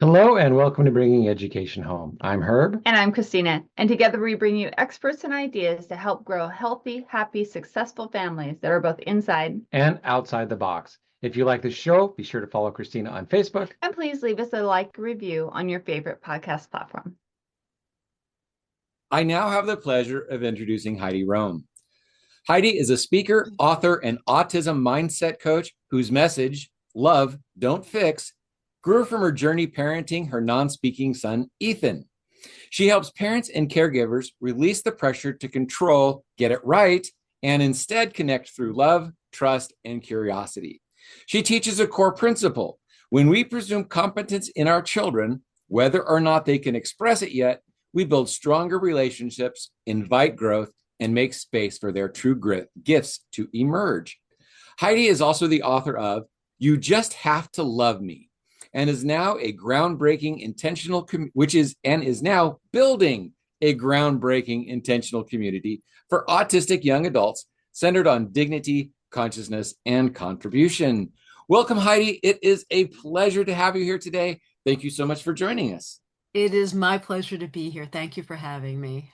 Hello and welcome to Bringing Education Home. I'm Herb. And I'm Christina. And together we bring you experts and ideas to help grow healthy, happy, successful families that are both inside. And outside the box. If you like the show, be sure to follow Christina on Facebook. And please leave us a like review on your favorite podcast platform. I now have the pleasure of introducing Heidi Rome. Heidi is a speaker, author, and autism mindset coach whose message, love, don't fix, grew from her journey parenting her non-speaking son, Ethan. She helps parents and caregivers release the pressure to control, get it right, and instead connect through love, trust, and curiosity. She teaches a core principle. When we presume competence in our children, whether or not they can express it yet, we build stronger relationships, invite growth, and make space for their true gifts to emerge. Heidi is also the author of You Just Have to Love Me, and is now a groundbreaking intentional, is now building a groundbreaking intentional community for autistic young adults centered on dignity, consciousness, and contribution. Welcome, Heidi. It is a pleasure to have you here today. Thank you so much for joining us. It is my pleasure to be here. Thank you for having me.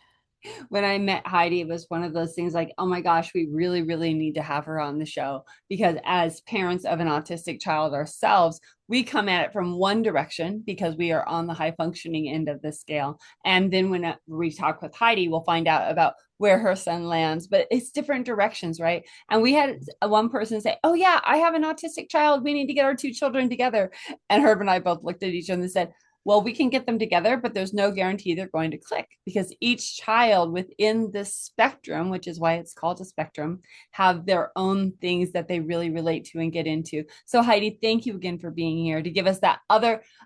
When I met Heidi, it was one of those things like, oh my gosh, we really, really need to have her on the show, because as parents of an autistic child ourselves, we come at it from one direction because we are on the high functioning end of the scale. And then when we talk with Heidi, we'll find out about where her son lands, but it's different directions, right? And we had one person say, oh yeah, I have an autistic child. We need to get our two children together. And Herb and I both looked at each other and said, well, we can get them together, but there's no guarantee they're going to click, because each child within this spectrum, which is why it's called a spectrum, have their own things that they really relate to and get into. So Heidi, thank you again for being here to give us that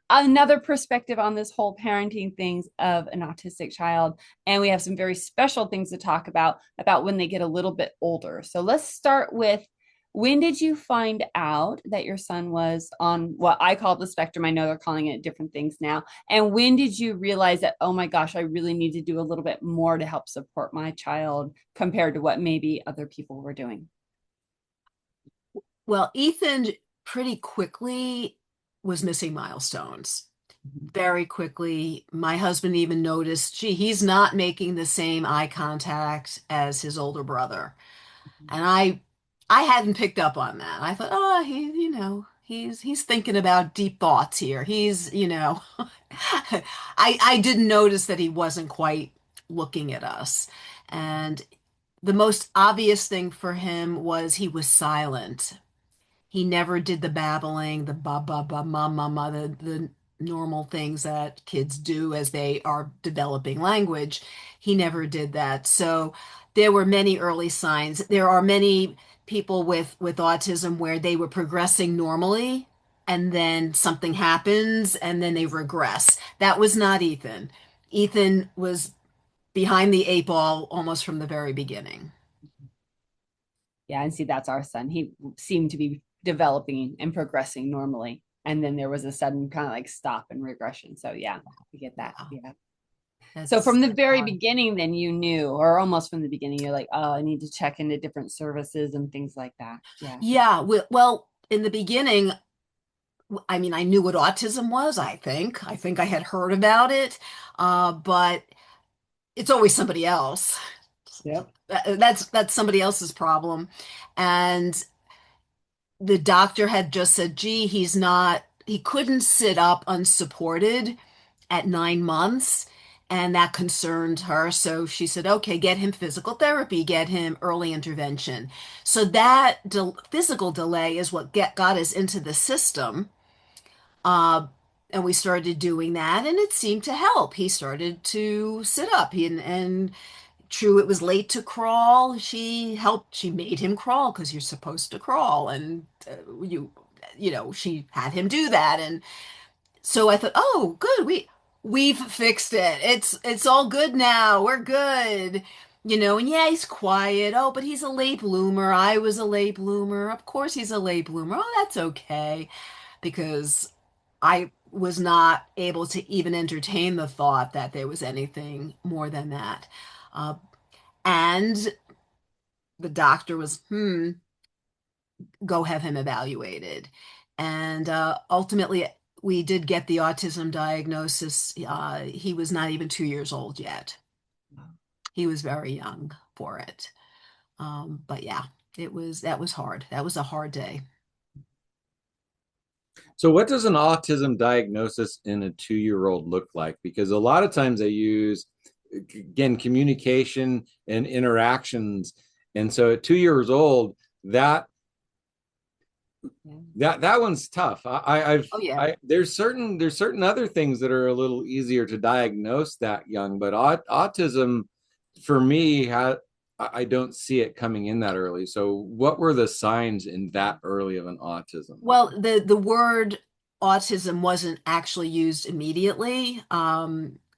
another perspective on this whole parenting things of an autistic child. And we have some very special things to talk about when they get a little bit older. So let's start with, when did you find out that your son was on what I call the spectrum? I know they're calling it different things now. And when did you realize that, oh my gosh, I really need to do a little bit more to help support my child compared to what maybe other people were doing? Well, Ethan pretty quickly was missing milestones. Very quickly. My husband even noticed, gee, he's not making the same eye contact as his older brother. And I hadn't picked up on that. I thought, oh, he's thinking about deep thoughts here. I didn't notice that he wasn't quite looking at us. And the most obvious thing for him was he was silent. He never did the babbling, the ba ba ba ma ma ma, the normal things that kids do as they are developing language. He never did that. So there were many early signs. There are many people with autism where they were progressing normally and then something happens and then they regress. That was not Ethan. Ethan was behind the eight ball almost from the very beginning. Yeah, and see, that's our son. He seemed to be developing and progressing normally. And then there was a sudden kind of like stop and regression. So yeah, we get that. Yeah. So from the very beginning, then you knew, or almost from the beginning, you're like, oh, I need to check into different services and things like that. Yeah. Yeah. Well, in the beginning, I mean, I knew what autism was, I think. I think I had heard about it, but it's always somebody else. Yep. That's somebody else's problem. And the doctor had just said, gee, he couldn't sit up unsupported at 9 months. And that concerned her. So she said, okay, get him physical therapy, get him early intervention. So that physical delay is what got us into the system. And we started doing that, and it seemed to help. He started to sit up. And true, it was late to crawl. She made him crawl because you're supposed to crawl. And she had him do that. And so I thought, oh, good, we've fixed it. It's all good now. We're good. And yeah, he's quiet. Oh, but he's a late bloomer. I was a late bloomer. Of course he's a late bloomer. Oh, that's okay. Because I was not able to even entertain the thought that there was anything more than that. Uh, and the doctor was, go have him evaluated. And ultimately, we did get the autism diagnosis. He was not even 2 years old yet. He was very young for it. But yeah, that was hard. That was a hard day. So what does an autism diagnosis in a 2-year-old look like? Because a lot of times they use, again, communication and interactions. And so at 2 years old, that one's tough. There's certain other things that are a little easier to diagnose that young, but autism for me I don't see it coming in that early. So what were the signs in that early of an autism? Well, the word autism wasn't actually used immediately.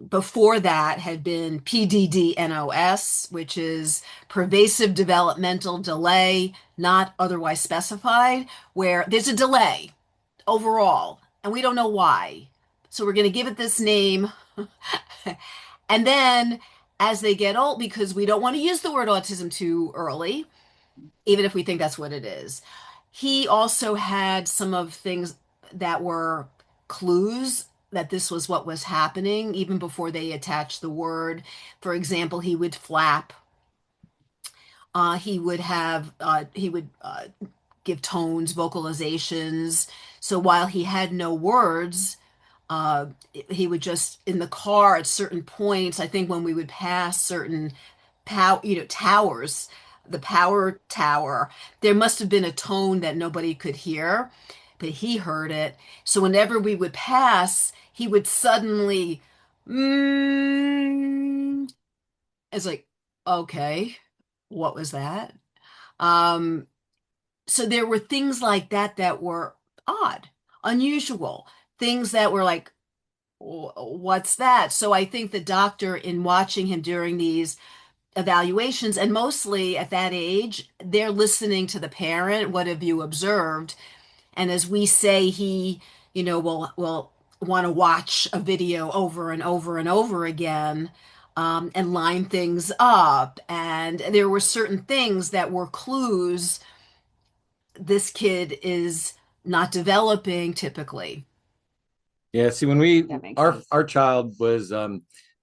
Before that had been PDD-NOS, which is pervasive developmental delay, not otherwise specified, where there's a delay overall, and we don't know why. So we're going to give it this name. And then as they get old, because we don't want to use the word autism too early, even if we think that's what it is. He also had some of things that were clues that this was what was happening, even before they attached the word. For example, he would flap. He would give tones, vocalizations. So while he had no words, he would just in the car at certain points. I think when we would pass certain towers, the power tower, there must have been a tone that nobody could hear, but he heard it. So whenever we would pass, he would suddenly, it's like, okay, what was that? So there were things like that that were odd, unusual, things that were like, what's that? So I think the doctor, in watching him during these evaluations, and mostly at that age, they're listening to the parent. What have you observed? And as we say, he, will want to watch a video over and over and over again, and line things up. And there were certain things that were clues this kid is not developing typically. Yeah, see, when our child was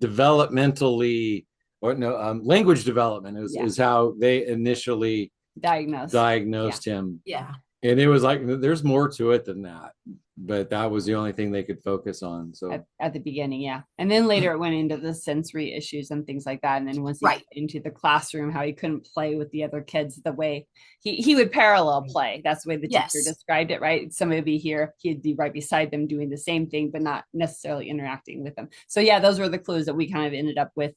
developmentally, or no, language development is how they initially diagnosed him. Yeah. And it was like, there's more to it than that, but that was the only thing they could focus on. So at the beginning, yeah. And then later it went into the sensory issues and things like that. And then once he got into the classroom, how he couldn't play with the other kids the way he would parallel play. That's the way the teacher described it, right? Somebody would be here, he'd be right beside them doing the same thing, but not necessarily interacting with them. So yeah, those were the clues that we kind of ended up with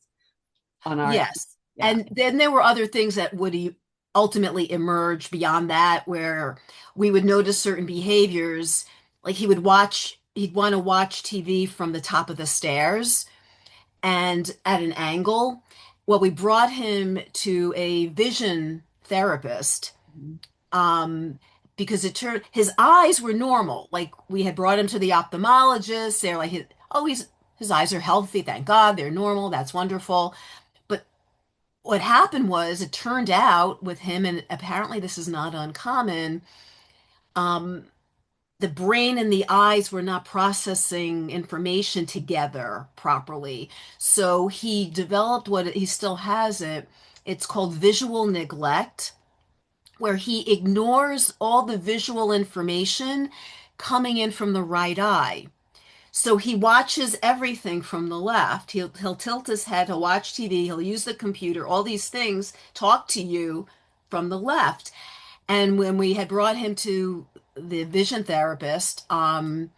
on our. Yes. Yeah. And then there were other things that would ultimately emerge beyond that, where we would notice certain behaviors, like he'd want to watch TV from the top of the stairs and at an angle. Well, we brought him to a vision therapist, because it turned, his eyes were normal. Like we had brought him to the ophthalmologist. They're like, his eyes are healthy, thank God, they're normal, that's wonderful. What happened was, it turned out with him, and apparently this is not uncommon, the brain and the eyes were not processing information together properly. So he developed he still has it. It's called visual neglect, where he ignores all the visual information coming in from the right eye. So he watches everything from the left. He'll tilt his head, he'll watch TV, he'll use the computer, all these things, talk to you from the left. And when we had brought him to the vision therapist, the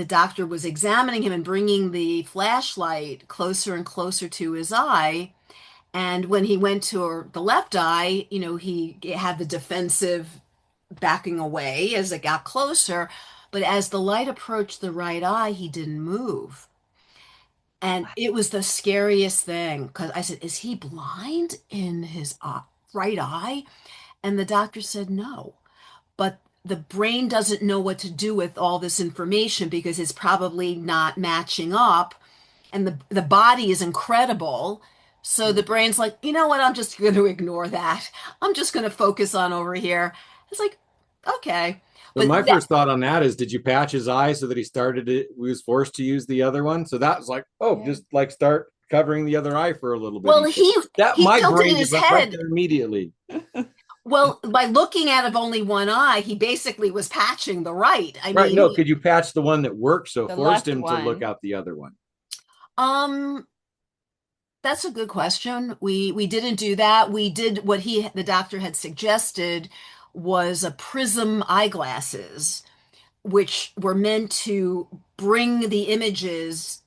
doctor was examining him and bringing the flashlight closer and closer to his eye. And when he went to the left eye, he had the defensive backing away as it got closer. But as the light approached the right eye, he didn't move. And it was the scariest thing, because I said, is he blind in his right eye? And the doctor said, no. But the brain doesn't know what to do with all this information, because it's probably not matching up. And the body is incredible. So the brain's like, you know what? I'm just going to ignore that. I'm just going to focus on over here. It's like, okay. But my that- first thought on that is, did you patch his eye so that he was forced to use the other one? So that was like, oh, Yeah. just like start covering the other eye for a little bit. well, that he my tilted brain his went right head. there immediately. Well, by looking out of only one eye, he basically was patching the right. I Right? mean, No, could you patch the one that worked? So The forced left him to look one. out the other one. That's a good question. We didn't do that. We did what the doctor had suggested was a prism eyeglasses, which were meant to bring the images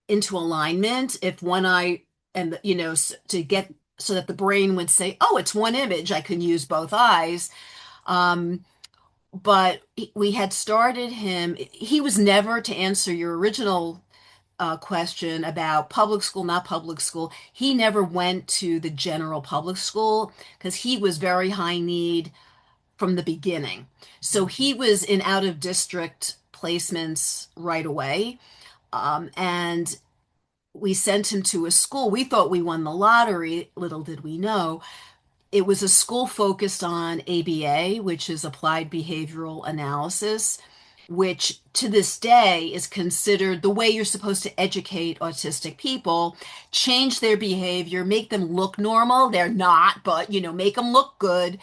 into alignment if one eye and to get so that the brain would say, oh, it's one image, I can use both eyes. But we had started him. He was never, to answer your original question about public school, not public school, he never went to the general public school because he was very high need from the beginning. So he was in out of district placements right away. And we sent him to a school. We thought we won the lottery. Little did we know. It was a school focused on ABA, which is applied behavioral analysis, which to this day is considered the way you're supposed to educate autistic people, change their behavior, make them look normal. They're not, but make them look good.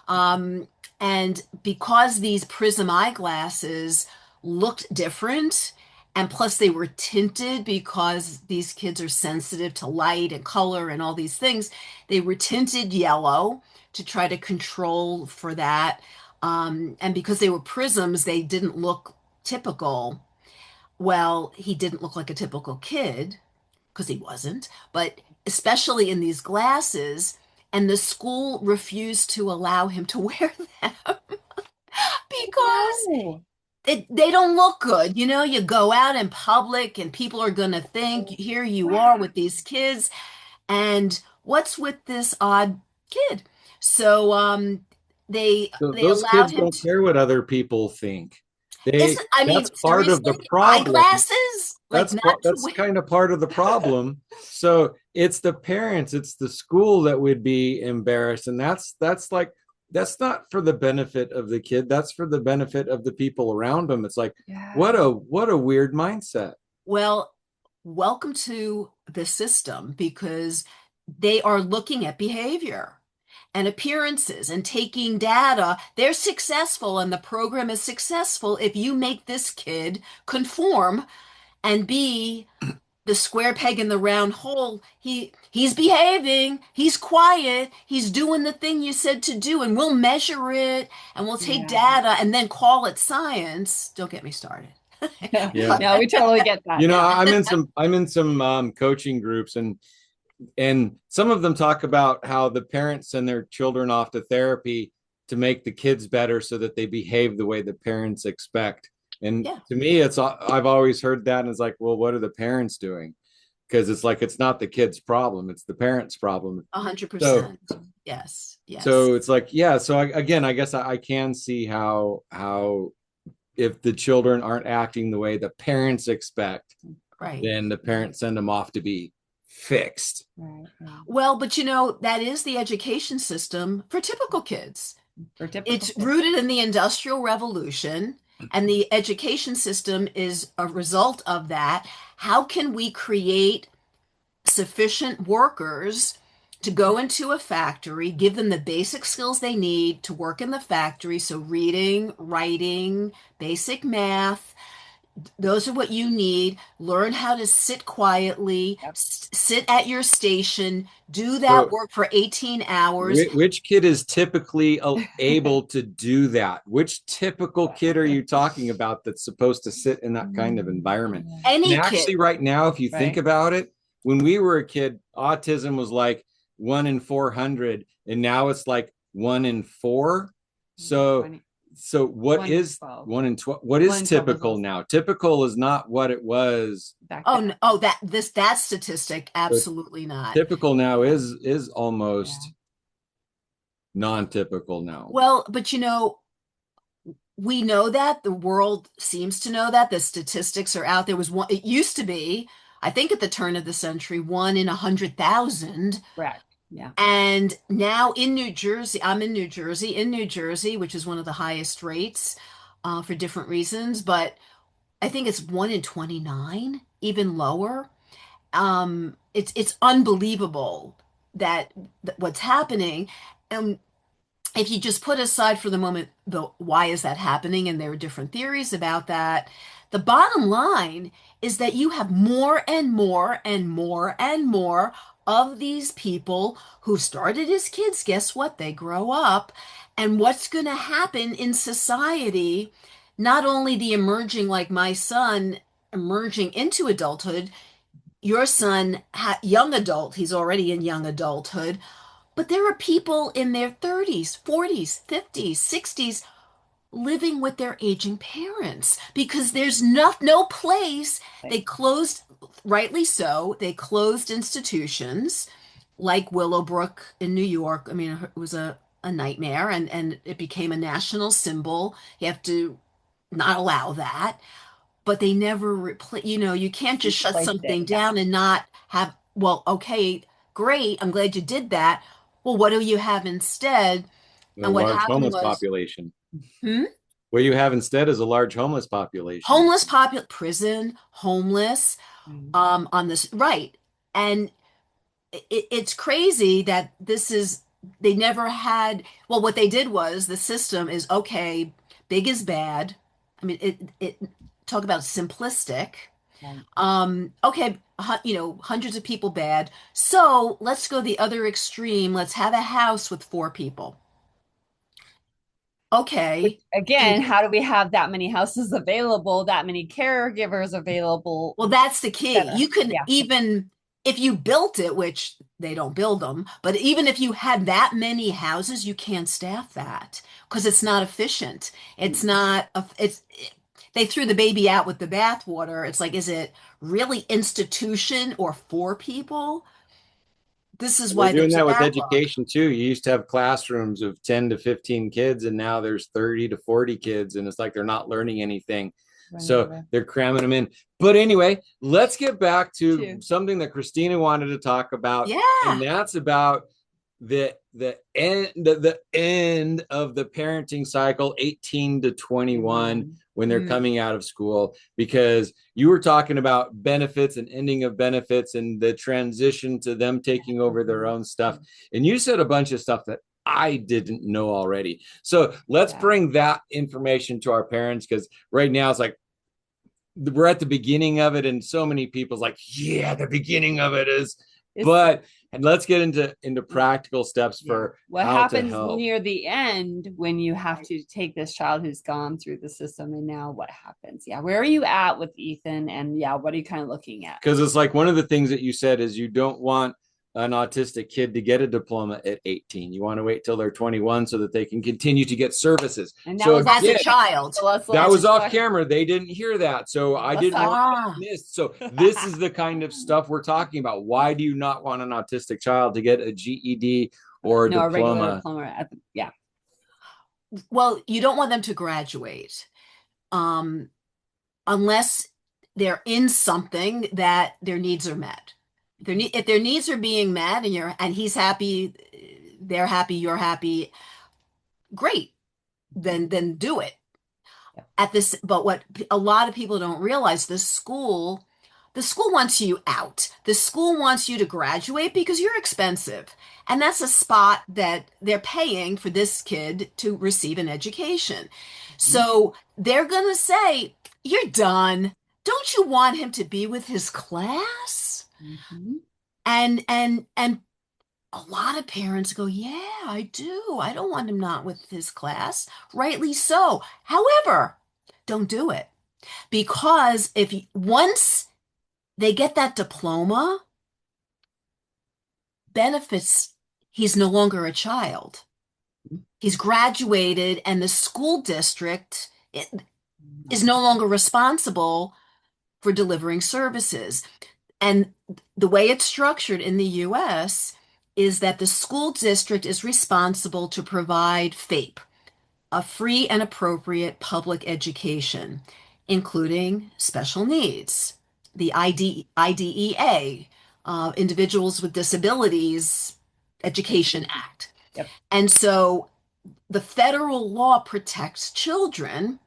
And because these prism eyeglasses looked different, and plus they were tinted because these kids are sensitive to light and color and all these things, they were tinted yellow to try to control for that. And because they were prisms, they didn't look typical. Well, he didn't look like a typical kid because he wasn't, but especially in these glasses, and the school refused to allow him to wear them because No. they don't look good. You go out in public and people are going to think, here you are with these kids, and what's with this odd kid? So they Those allowed kids him don't to. care what other people think. I mean, That's part of the seriously, problem. eyeglasses, like not to That's wear. kind of part of the problem. So it's the parents, it's the school that would be embarrassed, and that's not for the benefit of the kid. That's for the benefit of the people around them. It's like, Yeah. what a weird mindset. Well, welcome to the system because they are looking at behavior and appearances and taking data. They're successful and the program is successful if you make this kid conform and be the square peg in the round hole. He's behaving, he's quiet, he's doing the thing you said to do, and we'll measure it and we'll take data and then call it science. Don't get me started. Yeah. No, we totally get that. I'm in some coaching groups, and some of them talk about how the parents send their children off to therapy to make the kids better so that they behave the way the parents expect. And to me, I've always heard that, and it's like, well, what are the parents doing? Because it's like, it's not the kid's problem, it's the parents' problem. 100%. Yes. So it's like, yeah. So again, I guess I can see how if the children aren't acting the way the parents expect, right, then the parents send them off to be fixed. Right. Well, but that is the education system for typical kids. It's kids. rooted in the Industrial Revolution, and the education system is a result of that. How can we create sufficient workers to go into a factory, give them the basic skills they need to work in the factory? So reading, writing, basic math, those are what you need. Learn how to sit quietly, sit at your station, do that work for 18 hours. Which kid is typically able to do that? Which typical kid are you talking about that's supposed to sit in that kind of environment? Any and actually, kid. right now, if you think about it, when we were a kid, autism was like 1 in 400, and now it's like 1 in 4. So what is 1 in 12? What is typical now? Typical is not what it was back then. That statistic, absolutely not. Typical now is almost non-typical now. Well, but we know that the world seems to know that the statistics are out there. It used to be, I think at the turn of the century, 1 in 100,000. Correct. Yeah. And now in New Jersey, I'm in New Jersey, which is one of the highest rates, for different reasons, but I think it's 1 in 29, even lower. It's unbelievable that what's happening. And if you just put aside for the moment the why is that happening, and there are different theories about that, the bottom line is that you have more and more and more and more of these people who started as kids. Guess what? They grow up. And what's going to happen in society, not only the emerging, like my son emerging into adulthood, your son, young adult, he's already in young adulthood, but there are people in their 30s, 40s, 50s, 60s living with their aging parents because there's no place. They closed, rightly so, they closed institutions like Willowbrook in New York. I mean, it was a nightmare, and it became a national symbol. You have to not allow that. But they never replace, you can't just shut Replaced something it, yeah. down and not have, well, okay, great, I'm glad you did that. Well, what do you have instead? A And what large happened homeless was, population. hmm? What you have instead is a large homeless population. Prison, homeless, Mm. on this, right. And it's crazy that they never had, well, what they did was the system is, okay, big is bad. I mean, talk about simplistic. Right. Okay, hundreds of people bad. So let's go the other extreme. Let's have a house with 4 people. Okay. Again, how do we have that many houses available, that many caregivers available? Well, that's the key. Better. You can Yeah. even, if you built it, which they don't build them, but even if you had that many houses, you can't staff that because it's not efficient. It's not, they threw the baby out with the bathwater. It's like, is it really institution or 4 people? This is They're why doing there's a that with backlog. education too. You used to have classrooms of 10 to 15 kids, and now there's 30 to 40 kids, and it's like they're not learning anything. So they're cramming them in. But anyway, let's get back to something that Christina wanted to talk about. Yeah. And that's about the end of the parenting cycle, 18 to 21, when they're coming out of school, because you were talking about benefits and ending of benefits and the transition to them taking over their own stuff. And you said a bunch of stuff that I didn't know already. So let's bring that information to our parents, because right now it's like we're at the beginning of it, and so many people's like, yeah, the beginning of it is, but and let's get into practical steps for what how to happens help near the end when you have to take this child who's gone through the system, and now what happens? Yeah, where are you at with Ethan, and what are you kind of looking at? Because it's like one of the things that you said is you don't want an autistic kid to get a diploma at 18. You want to wait till they're 21 so that they can continue to get services. And that so was as a child. that was off camera. They didn't hear that. So I didn't want Ah. this. So this is the kind of stuff we're talking about. Why do you not want an autistic child to get a GED or a No, a regular diploma? diploma at the, Well, you don't want them to graduate, unless they're in something that their needs are met. If their needs are being met, and he's happy, they're happy, you're happy, great. Then do it. But what a lot of people don't realize, the school wants you out. The school wants you to graduate because you're expensive. And that's a spot that they're paying for this kid to receive an education. So they're going to say, you're done. Don't you want him to be with his class? And a lot of parents go, yeah, I do. I don't want him not with his class. Rightly so. However, don't do it. Because once they get that diploma, benefits, he's no longer a child. He's graduated, and the school district is no longer responsible for delivering services. And the way it's structured in the US is that the school district is responsible to provide FAPE, a free and appropriate public education, including special needs, the IDEA, Individuals with Disabilities Education Act. Yep. And so the federal law protects children,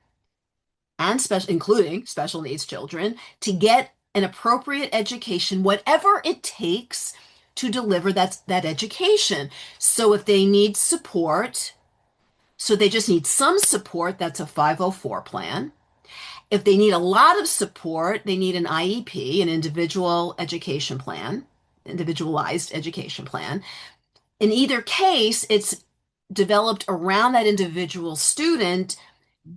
and including special needs children, to get an appropriate education, whatever it takes to deliver that education. So if they need support, so they just need some support, that's a 504 plan. If they need a lot of support, they need an IEP, an individualized education plan. In either case, it's developed around that individual student,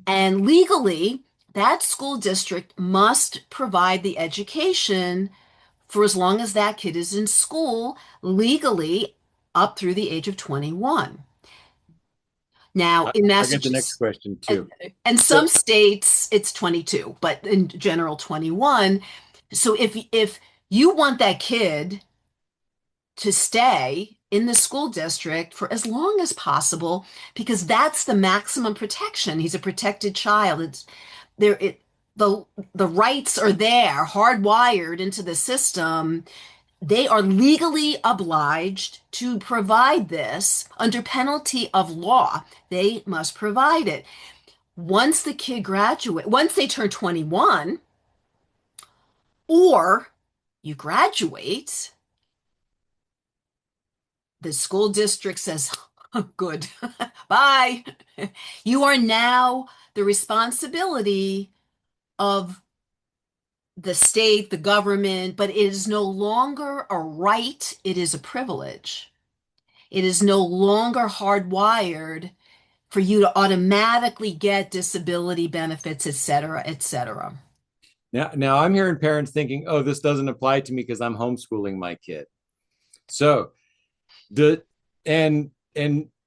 and legally, that school district must provide the education for as long as that kid is in school, legally up through the age of 21. Now, in I'll get the next Massachusetts, question too. and some states it's 22, but in general 21. So if you want that kid to stay in the school district for as long as possible, because that's the maximum protection. He's a protected child. It's there. The rights are there, hardwired into the system. They are legally obliged to provide this under penalty of law. They must provide it. Once the kid graduates, once they turn 21, or you graduate, the school district says, oh, good, bye. You are now the responsibility of the state, the government, but it is no longer a right, it is a privilege. It is no longer hardwired for you to automatically get disability benefits, et cetera, et cetera. Now I'm hearing parents thinking, oh, this doesn't apply to me because I'm homeschooling my kid. So and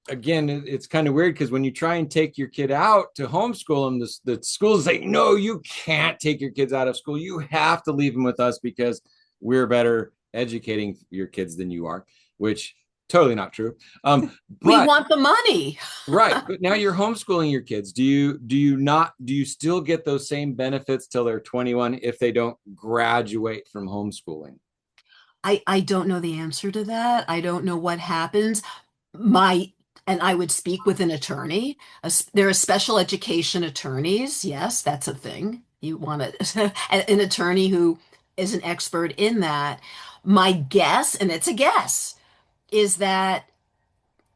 again, it's kind of weird because when you try and take your kid out to homeschool them, the schools say, no, you can't take your kids out of school. You have to leave them with us because we're better educating your kids than you are, which totally not true. We want the money. Right. But now you're homeschooling your kids. Do you still get those same benefits till they're 21 if they don't graduate from homeschooling? I don't know the answer to that. I don't know what happens. And I would speak with an attorney. There are special education attorneys. Yes, that's a thing. You want an attorney who is an expert in that. My guess, and it's a guess, is that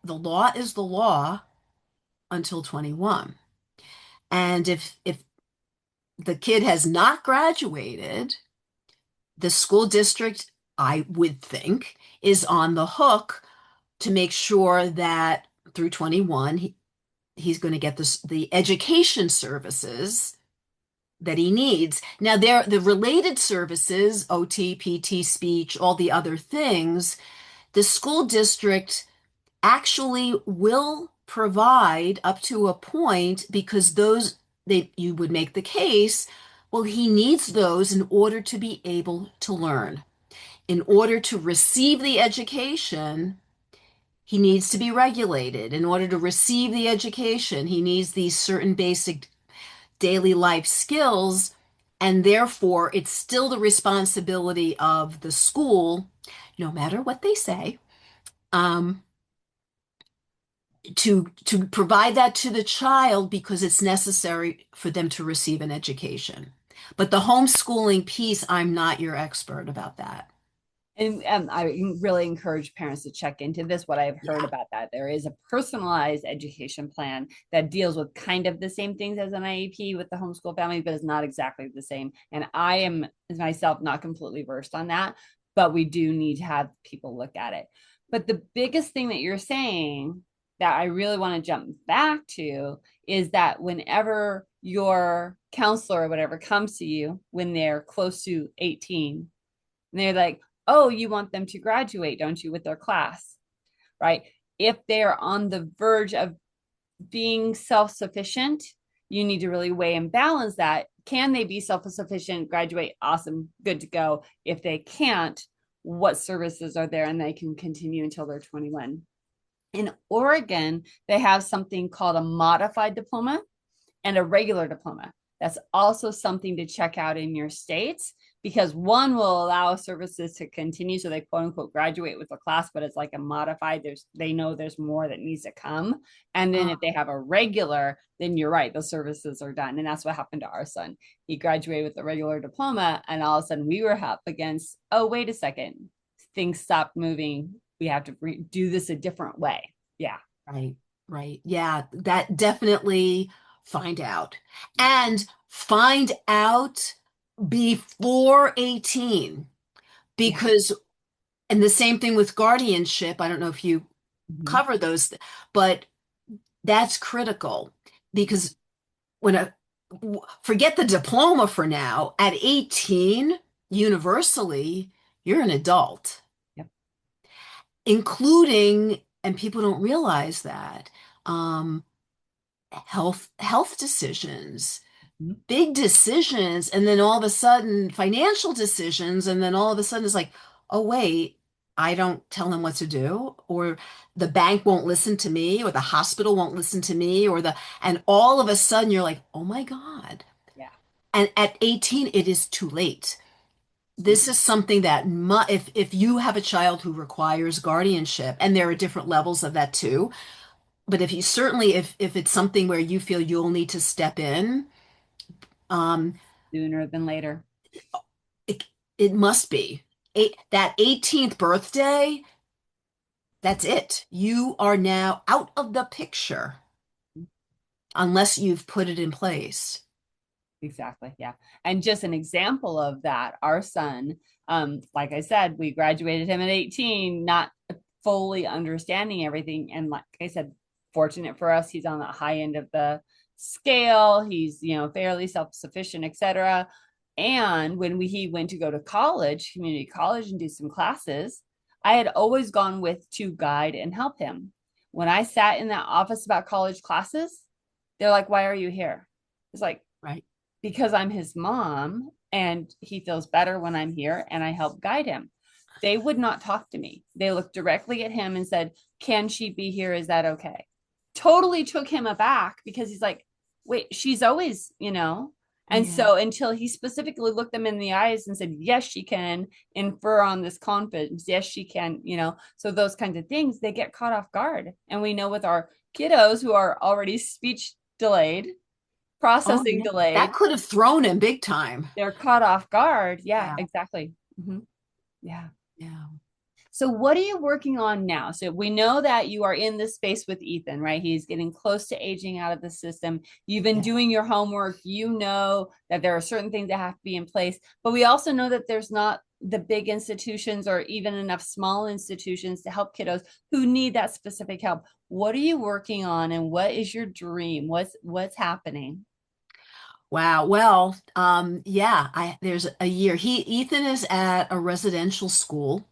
the law is the law until 21. And if the kid has not graduated, the school district, I would think, is on the hook to make sure that through 21, he's going to get the education services that he needs. Now, the related services, OT, PT, speech, all the other things, the school district actually will provide up to a point, because you would make the case, well, he needs those in order to be able to learn. In order to receive the education, he needs to be regulated. In order to receive the education, he needs these certain basic daily life skills, and therefore it's still the responsibility of the school, no matter what they say, to provide that to the child because it's necessary for them to receive an education. But the homeschooling piece, I'm not your expert about that. And I really encourage parents to check into this. What I've heard about that, there is a personalized education plan that deals with kind of the same things as an IEP with the homeschool family, but it's not exactly the same. And I am myself not completely versed on that, but we do need to have people look at it. But the biggest thing that you're saying that I really want to jump back to is that whenever your counselor or whatever comes to you when they're close to 18, and they're like, oh, you want them to graduate, don't you, with their class, right? If they're on the verge of being self-sufficient, you need to really weigh and balance that. Can they be self-sufficient, graduate, awesome, good to go? If they can't, what services are there and they can continue until they're 21? In Oregon, they have something called a modified diploma and a regular diploma. That's also something to check out in your states, because one will allow services to continue. So they quote unquote graduate with the class, but it's like a modified, they know there's more that needs to come. And then if they have a regular, then you're right, those services are done. And that's what happened to our son. He graduated with a regular diploma, and all of a sudden we were up against, oh, wait a second, things stopped moving. We have to do this a different way. Yeah. Right. Yeah, that definitely find out. And find out before 18. Because, and the same thing with guardianship. I don't know if you cover those, but that's critical, because forget the diploma for now, at 18, universally, you're an adult. Yep. Including, and people don't realize that, health decisions, big decisions, and then all of a sudden financial decisions, and then all of a sudden it's like, oh wait, I don't tell them what to do, or the bank won't listen to me, or the hospital won't listen to me, and all of a sudden you're like, oh my God. Yeah. And at 18, it is too late. This is something that if you have a child who requires guardianship, and there are different levels of that too, but if it's something where you feel you'll need to step in, sooner than later, it must be that 18th birthday. That's it. You are now out of the picture unless you've put it in place. Exactly. Yeah. And just an example of that, our son, like I said, we graduated him at 18, not fully understanding everything. And like I said, fortunate for us, he's on the high end of the scale. He's, fairly self-sufficient, etc. And when he went to go to college, community college, and do some classes, I had always gone with to guide and help him. When I sat in that office about college classes, they're like, why are you here? It's like, right. Because I'm his mom and he feels better when I'm here and I help guide him. They would not talk to me. They looked directly at him and said, can she be here? Is that okay? Totally took him aback, because he's like, wait, she's always, And so until he specifically looked them in the eyes and said, yes, she can infer on this confidence. Yes, she can, so those kinds of things, they get caught off guard. And we know with our kiddos who are already speech delayed, processing delayed, that could have thrown him big time. They're caught off guard. Yeah. Exactly. Yeah. So what are you working on now? So we know that you are in this space with Ethan, right? He's getting close to aging out of the system. You've been doing your homework. You know that there are certain things that have to be in place, but we also know that there's not the big institutions or even enough small institutions to help kiddos who need that specific help. What are you working on, and what is your dream? What's happening? Wow. Well, there's a year. Ethan is at a residential school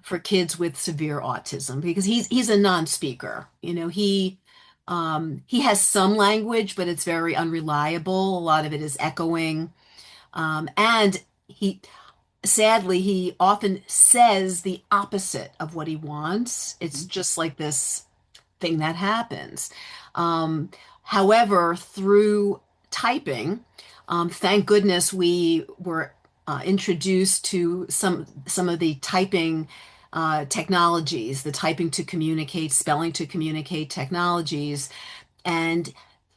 for kids with severe autism, because he's a non-speaker. He has some language, but it's very unreliable. A lot of it is echoing. And he often says the opposite of what he wants. It's just like this thing that happens. However, through typing, thank goodness we were introduced to some of the typing technologies, the typing to communicate, spelling to communicate technologies. And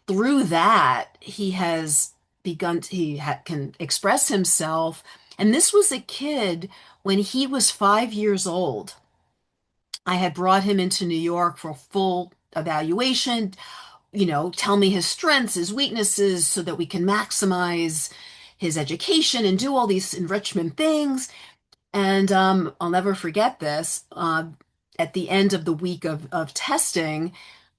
through that, he has can express himself. And this was a kid when he was 5 years old. I had brought him into New York for a full evaluation, tell me his strengths, his weaknesses, so that we can maximize his education and do all these enrichment things. And I'll never forget this. At the end of the week of testing,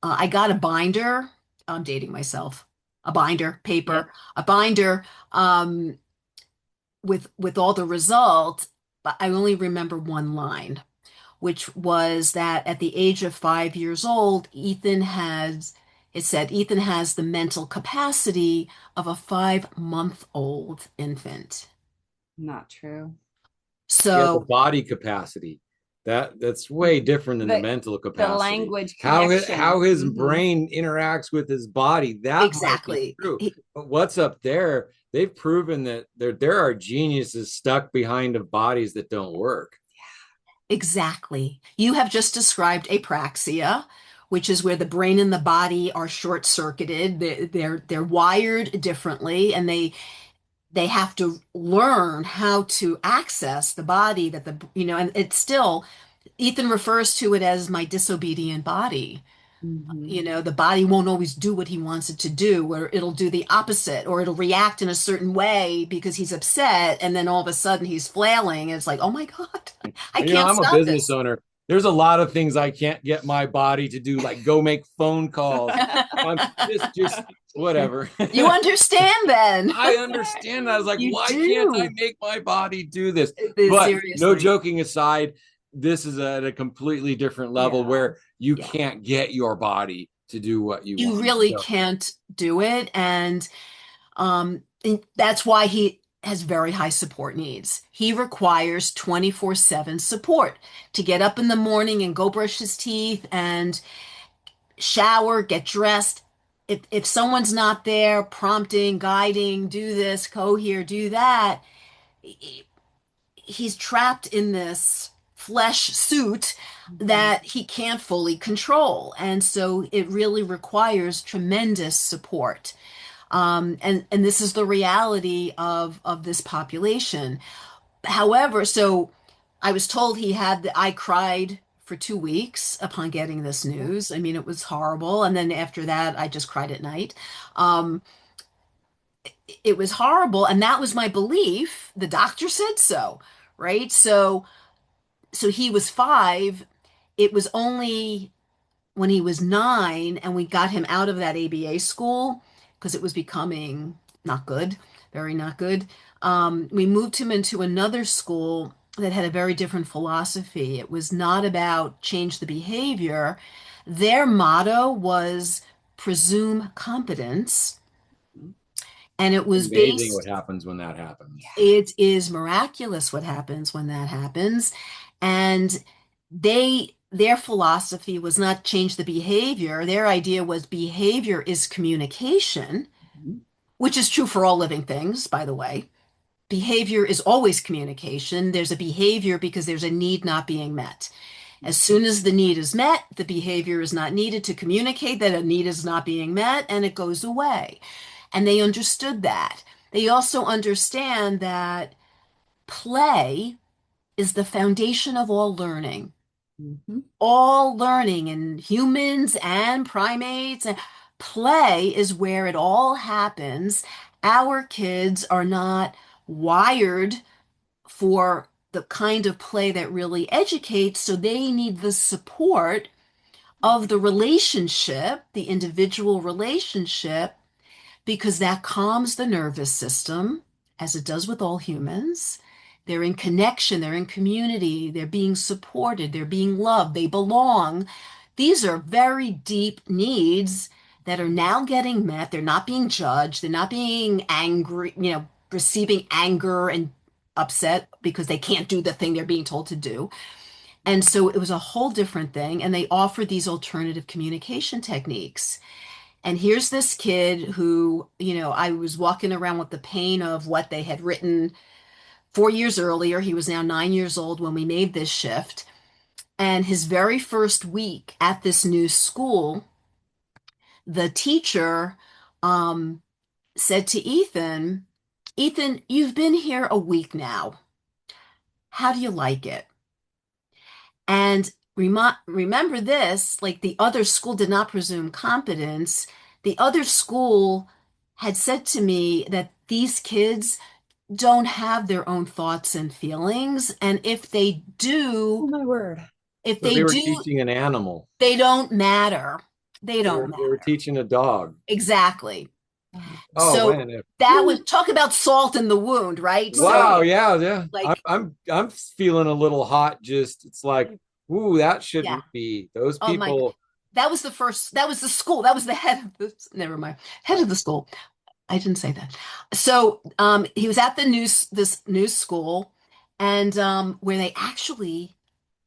I got a binder. I'm dating myself. A binder, paper, a binder with all the results. But I only remember one line, which was that at the age of 5 years old, Ethan has the mental capacity of a 5-month-old infant. Not true. So the body capacity, that's way different than the mental capacity. The language connection. How his brain interacts with his body. That exactly might be true. But what's up there? they've proven that there are geniuses stuck behind of bodies that don't work. Exactly. You have just described apraxia, which is where the brain and the body are short-circuited. They're wired differently, and they have to learn how to access the body that and it's still, Ethan refers to it as my disobedient body. The body won't always do what he wants it to do, or it'll do the opposite, or it'll react in a certain way because he's upset, and then all of a sudden he's flailing, and it's like, oh my God, I can't I'm a stop business this. owner. There's a lot of things I can't get my body to do, like go make phone calls. I'm just whatever. You understand then. I understand that. I was like, You why do. can't I make my body do this? But Seriously. no joking aside, this is at a completely different level where you can't get your body to do what you want. You really can't do it. And that's why he has very high support needs. He requires 24/7 support to get up in the morning and go brush his teeth and shower, get dressed. If someone's not there prompting, guiding, do this, go here, do that, he's trapped in this flesh suit that he can't fully control. And so it really requires tremendous support. And this is the reality of this population. However, so I was told I cried for 2 weeks upon getting this news. I mean, it was horrible. And then after that, I just cried at night. It was horrible. And that was my belief. The doctor said so, right? So he was 5. It was only when he was 9 and we got him out of that ABA school because it was becoming not good, very not good. We moved him into another school that had a very different philosophy. It was not about change the behavior. Their motto was presume competence. And it was amazing what happens when that happens. It is miraculous what happens when that happens. And their philosophy was not change the behavior. Their idea was behavior is communication, which is true for all living things, by the way. Behavior is always communication. There's a behavior because there's a need not being met. As soon as the need is met, the behavior is not needed to communicate that a need is not being met, and it goes away. And they understood that. They also understand that play is the foundation of all learning. All learning in humans and primates. Play is where it all happens. Our kids are not wired for the kind of play that really educates, so they need the support of the relationship, the individual relationship, because that calms the nervous system, as it does with all humans. They're in connection, they're in community, they're being supported, they're being loved, they belong. These are very deep needs that are now getting met. They're not being judged, they're not being angry, receiving anger and upset because they can't do the thing they're being told to do. And so it was a whole different thing. And they offered these alternative communication techniques. And here's this kid who, I was walking around with the pain of what they had written 4 years earlier. He was now 9 years old when we made this shift. And his very first week at this new school, the teacher said to Ethan, you've been here a week now. How do you like it? And remember this, like the other school did not presume competence. The other school had said to me that these kids don't have their own thoughts and feelings. And if they do, oh my word, if But they they were do, teaching an animal. they don't matter. They don't They were matter. teaching a dog. Exactly. Oh, So man. that was talk about salt in the wound, right? Wow, So, yeah. like, I'm feeling a little hot. Just it's like, ooh, that shouldn't be. Those oh my, people. that was the school. That was the head of the, never mind, head of the school. I didn't say that. So he was at this new school, and where they actually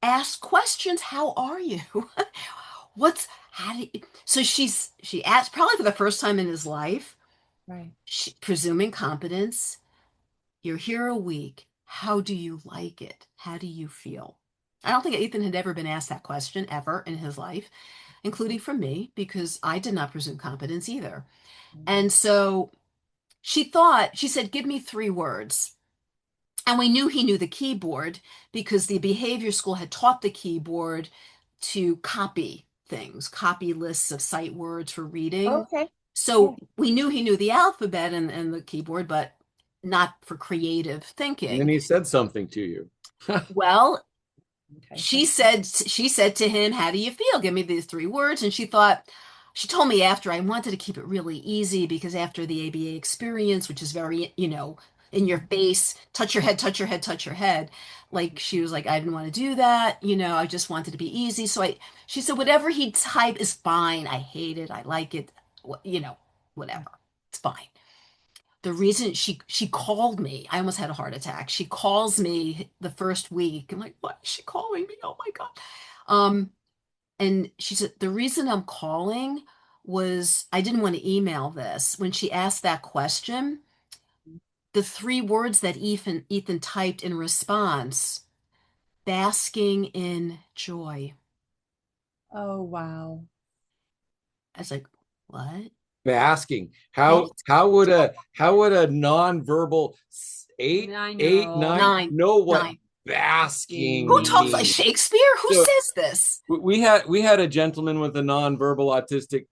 asked questions. How are you? So she asked, probably for the first time in his life, Right. Presuming competence. You're here a week. How do you like it? How do you feel? I don't think Ethan had ever been asked that question ever in his life, including from me, because I did not presume competence either. And so she said, give me 3 words. And we knew he knew the keyboard because the behavior school had taught the keyboard to copy things, copy lists of sight words for reading. Okay. So we knew he knew the alphabet and the keyboard, but not for creative And then thinking. he said something to you. Well, Okay. she said to him, how do you feel? Give me these 3 words. And she told me after, I wanted to keep it really easy because after the ABA experience, which is very, in your face, touch your head, touch your head, touch your head. Like she was like, I didn't want to do that. I just wanted to be easy. So she said, whatever he type is fine. I hate it. I like it. Whatever. It's fine. The reason she called me, I almost had a heart attack. She calls me the first week. I'm like, what is she calling me? Oh my God. And she said, the reason I'm calling was I didn't want to email this. When she asked that question, the 3 words that Ethan typed in response, basking in joy. Oh, wow. I was like, what? Basking. How would a nonverbal 8, 9-year-old. 9 know what 9. basking Who talks like means? Shakespeare? Who So- says this? We had a gentleman with a nonverbal autistic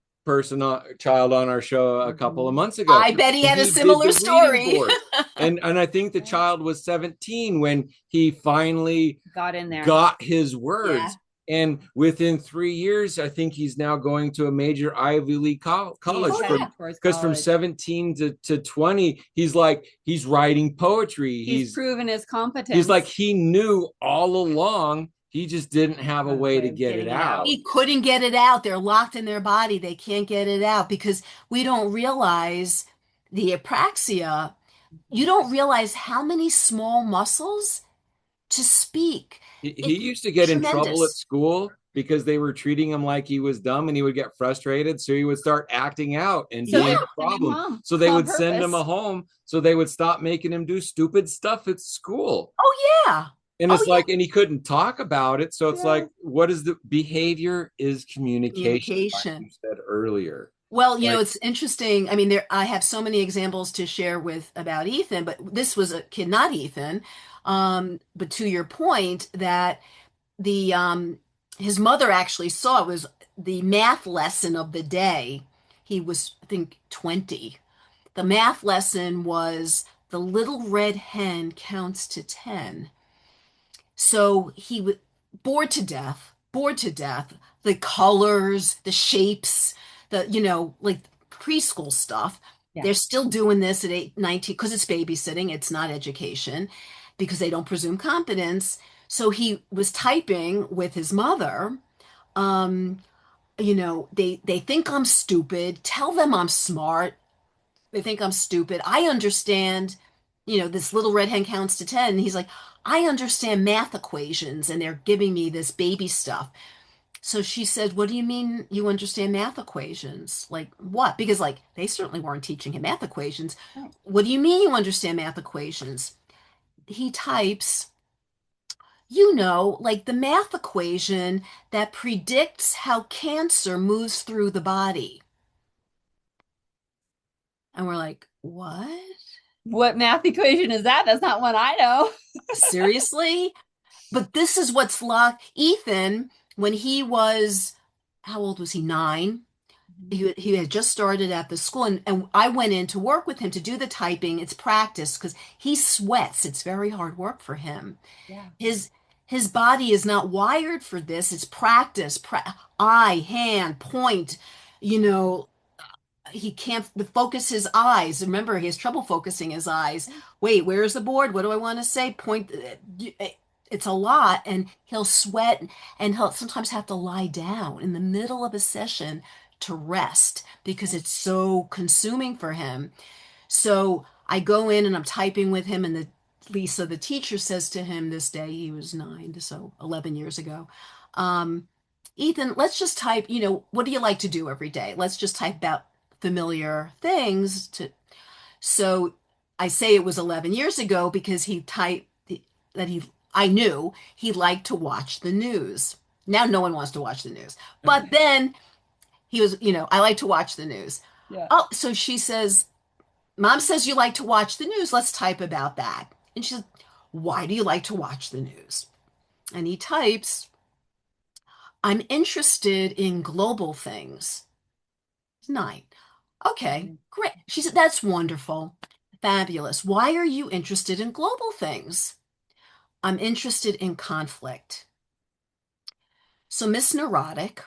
child on our show a couple of months ago. I bet he had a did similar the story. reading board. and I think the child was 17 when he finally Got in there. got his words. Yeah. And within 3 years, I think he's now going to a major Ivy League college. He's headed towards Because from college. 17 to 20, he's writing poetry. He's proven his competence. He's like, he knew all along. He just didn't have a way to get it out. He couldn't get it out. They're locked in their body. They can't get it out because we don't realize the apraxia. You don't realize how many small muscles to speak. He used to get in trouble at tremendous. school because they were treating him like he was dumb, and he would get frustrated. So he would start acting out and So being they a would send him problem. home So they on would send him purpose. home. So they would stop making him do stupid stuff at school. Oh yeah. And it's Oh, like, and he couldn't talk about it. So it's Yeah. like, what is the behavior is communication, Communication. like you said earlier. Well, Like- it's interesting. I mean, I have so many examples to share about Ethan, but this was a kid, not Ethan. But to your point that his mother actually saw it was the math lesson of the day. He was, I think, 20. The math lesson was the little red hen counts to 10. So he was bored to death. The colors, the shapes, like preschool stuff. Yeah. They're still doing this at 8, 19 because it's babysitting. It's not education because they don't presume competence. So he was typing with his mother. They think I'm stupid. Tell them I'm smart. They think I'm stupid. I understand, this little red hen counts to 10. And he's like, I understand math equations and they're giving me this baby stuff. So she said, what do you mean you understand math equations? Like what? Because they certainly weren't teaching him math equations. Right. What do you mean you understand math equations? He types, like the math equation that predicts how cancer moves through the body. And we're like, what? What math equation is that? That's not one I know. Seriously? But this is what's locked. Ethan, when he was, how old was he? 9. He had just started at the school, and I went in to work with him to do the typing. It's practice because he sweats. It's very hard work for him. Yeah. His body is not wired for this. It's practice, eye, hand, point, he can't focus his eyes. Remember, he has trouble focusing his eyes. Wait, where's the board? What do I want to say? Point. It's a lot, and he'll sweat, and he'll sometimes have to lie down in the middle of a session to rest because it's so consuming for him. So I go in and I'm typing with him, and Lisa, the teacher, says to him this day, he was 9, so 11 years ago, Ethan, let's just type, what do you like to do every day? Let's just type about familiar things to. So I say it was 11 years ago because he typed that I knew he liked to watch the news. Now no one wants to watch the news. But then he was, I like to watch the news. Yeah. Oh, so she says, Mom says you like to watch the news. Let's type about that. And she says, why do you like to watch the news? And he types, I'm interested in global things. 9. Okay, great. She said, that's wonderful. Fabulous. Why are you interested in global things? I'm interested in conflict. So, Miss Neurotic,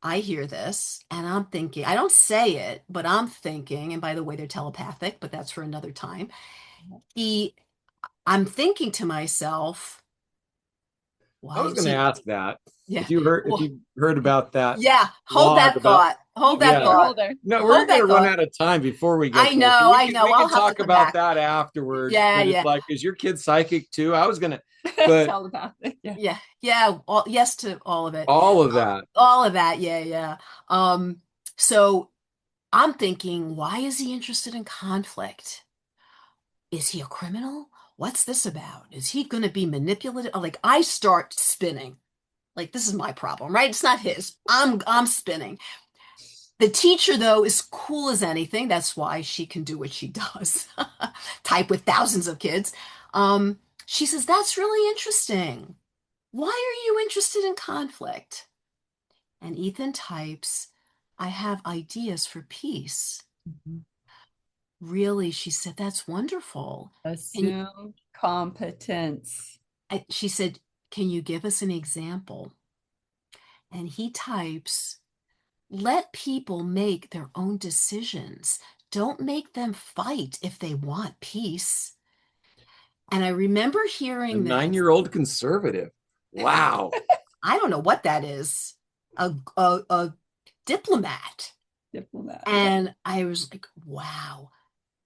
I hear this and I'm thinking, I don't say it, but I'm thinking, and by the way, they're telepathic, but that's for another time. I'm thinking to myself, I was going to ask that. Yeah. If you heard about that. Yeah. Hold that thought. Hold that thought. No, we're going to run out of time before we get I know. We can talk about that afterwards. Yeah. It's like, is your kid psychic too? I was going to, but telepathic. Yeah. Yes to all of it. All of that. All of that. Yeah. So I'm thinking, why is he interested in conflict? Is he a criminal? What's this about? Is he going to be manipulative? Like, I start spinning. Like, this is my problem, right? It's not his. I'm spinning. The teacher, though, is cool as anything. That's why she can do what she does. Type with thousands of kids. She says, that's really interesting. Why are you interested in conflict? And Ethan types, I have ideas for peace. Mm-hmm. Really, she said, that's wonderful. Assume competence. She said, can you give us an example? And he types, let people make their own decisions. Don't make them fight if they want peace. And I remember hearing that. 9-year-old conservative. Wow. I don't know what that is. A diplomat. And I was like, wow.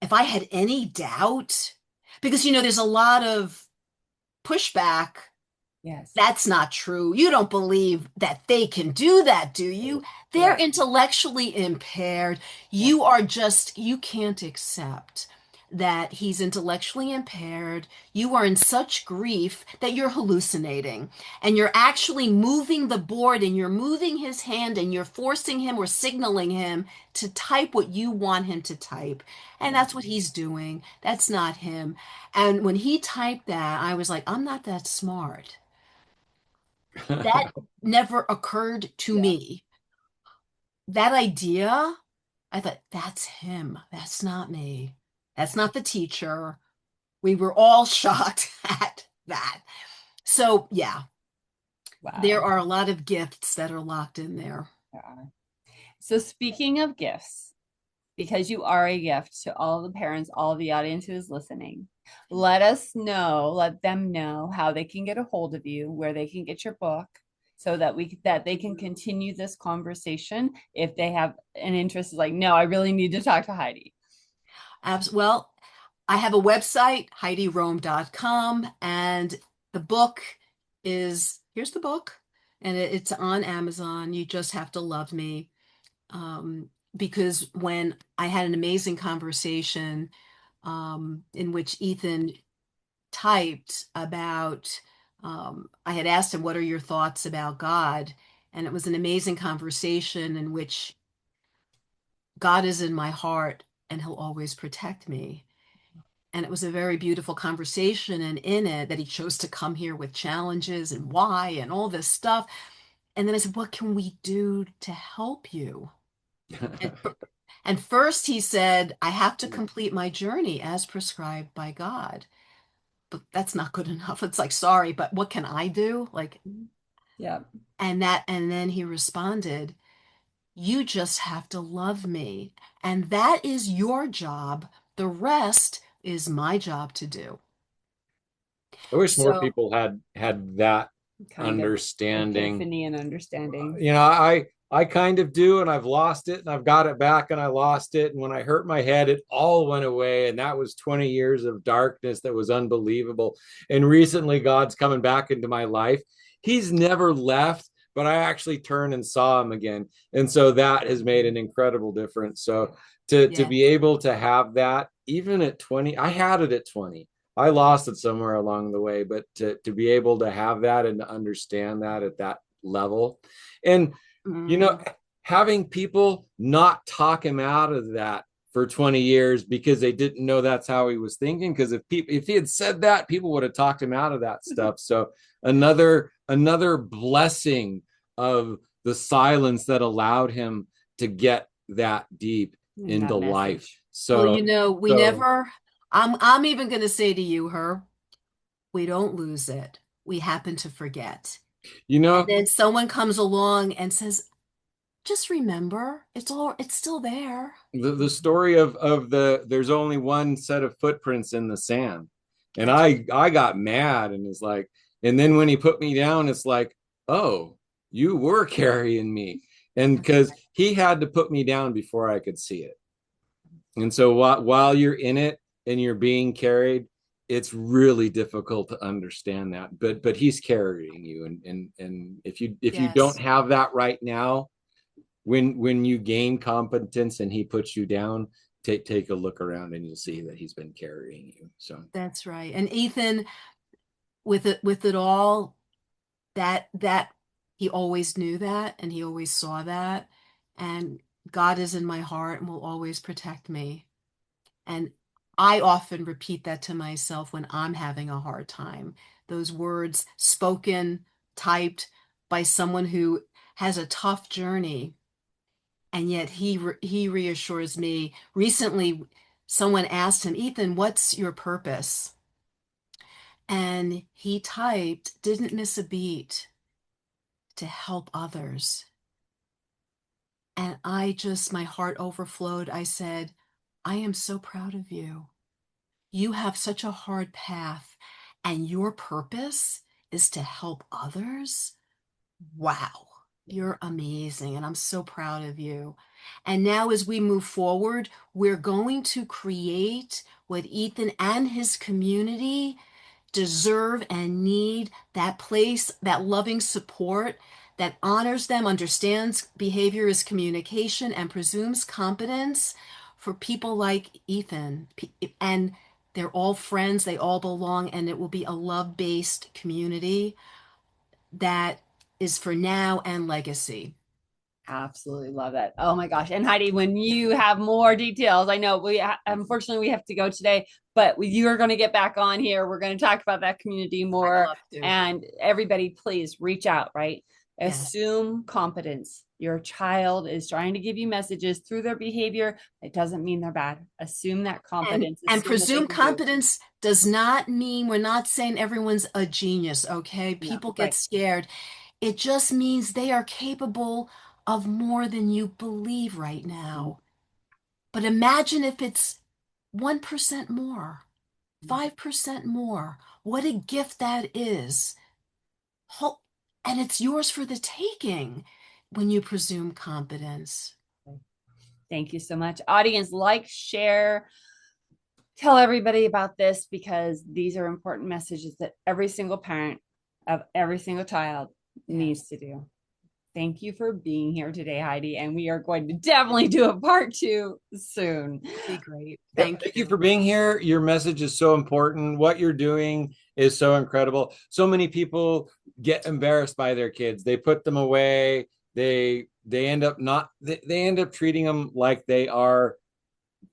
If I had any doubt, because, there's a lot of pushback. Yes. That's not true. You don't believe that they can do that, do you? They're intellectually impaired. You can't accept that he's intellectually impaired. You are in such grief that you're hallucinating and you're actually moving the board and you're moving his hand and you're forcing him or signaling him to type what you want him to type. And that's what he's doing. That's not him. And when he typed that, I was like, I'm not that smart. That never occurred to me. That idea, I thought, that's him. That's not me. That's not the teacher. We were all shocked at that. So, yeah. Wow. There are a lot of gifts that are locked in there. So, speaking of gifts, because you are a gift to all the parents, all the audience who is listening, let them know how they can get a hold of you, where they can get your book, so that they can continue this conversation if they have an interest. Like, no, I really need to talk to Heidi. Well, I have a website, HeidiRome.com, and the book here's the book, and it's on Amazon. You just have to love me. Because when I had an amazing conversation in which Ethan typed about, I had asked him, what are your thoughts about God? And it was an amazing conversation in which God is in my heart and he'll always protect me. And it was a very beautiful conversation. And in it, that he chose to come here with challenges and why and all this stuff. And then I said, what can we do to help you? And first he said, I have to complete my journey as prescribed by God. But that's not good enough. It's like, sorry, but what can I do? Like, yeah. And then he responded, you just have to love me. And that is your job. The rest is my job to do. I wish more people had that understanding. Epiphany and understanding. I kind of do, and I've lost it, and I've got it back, and I lost it. And when I hurt my head, it all went away. And that was 20 years of darkness that was unbelievable. And recently, God's coming back into my life. He's never left, but I actually turned and saw him again. And so that has made an incredible difference. So to be able to have that, even at 20, I had it at 20. I lost it somewhere along the way, but to be able to have that and to understand that at that level. And, you know, having people not talk him out of that for 20 years because they didn't know that's how he was thinking. Because if he had said that, people would have talked him out of that stuff. So another blessing of the silence that allowed him to get that deep into life. So, well, you know, we never, I'm even going to say to you, Herb, we don't lose it. We happen to forget. You know, and then someone comes along and says, just remember, it's still there. The story of there's only one set of footprints in the sand. And I got mad and it's like, and then when he put me down, it's like, oh, you were carrying me. And because he had to put me down before I could see it. And so while you're in it and you're being carried, it's really difficult to understand that. But he's carrying you. And if you don't have that right now, when you gain competence and he puts you down, take a look around and you'll see that he's been carrying you. So that's right. And Ethan, with it all, that he always knew that and he always saw that, and God is in my heart and will always protect me. And I often repeat that to myself when I'm having a hard time. Those words spoken, typed by someone who has a tough journey. And yet he reassures me. Recently, someone asked him, Ethan, what's your purpose? And he typed, didn't miss a beat, to help others. And my heart overflowed. I said, I am so proud of you. You have such a hard path, and your purpose is to help others. Wow. You're amazing, and I'm so proud of you. And now as we move forward, we're going to create what Ethan and his community deserve and need, that place, that loving support that honors them, understands behavior is communication, and presumes competence for people like Ethan. And they're all friends, they all belong, and it will be a love-based community that is for now and legacy. Absolutely love that. Oh my gosh. And Heidi, when you have more details, I know unfortunately we have to go today, but you are going to get back on here. We're going to talk about that community more. And everybody, please reach out, right? Yes. Assume competence. Your child is trying to give you messages through their behavior. It doesn't mean they're bad. Assume that competence. And presume competence does not mean, we're not saying everyone's a genius, okay? People get scared. It just means they are capable of more than you believe right now. But imagine if it's 1% more, 5% more. What a gift that is. And it's yours for the taking when you presume competence. Thank you so much. Audience, like, share, tell everybody about this, because these are important messages that every single parent of every single child needs to do. Thank you for being here today, Heidi. And we are going to definitely do a part 2 soon. Be great. Thank you for being here. Your message is so important. What you're doing is so incredible. So many people get embarrassed by their kids. They put them away. They end up treating them like they are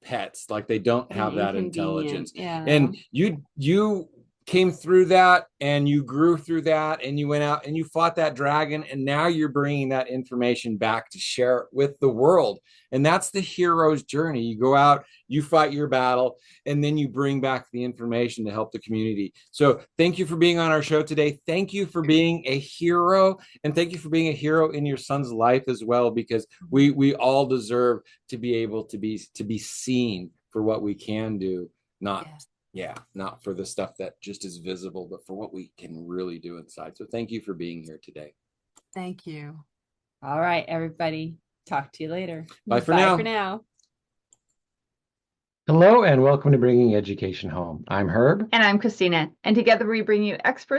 pets, like they don't have that intelligence. Yeah. And you came through that and you grew through that and you went out and you fought that dragon, and now you're bringing that information back to share it with the world. And that's the hero's journey. You go out, you fight your battle, and then you bring back the information to help the community. So thank you for being on our show today. Thank you for being a hero, and thank you for being a hero in your son's life as well, because we all deserve to be able to be seen for what we can do, not for the stuff that just is visible, but for what we can really do inside. So thank you for being here today. Thank you. All right, everybody. Talk to you later. Bye for now. Hello and welcome to Bringing Education Home. I'm Herb. And I'm Christina. And together we bring you experts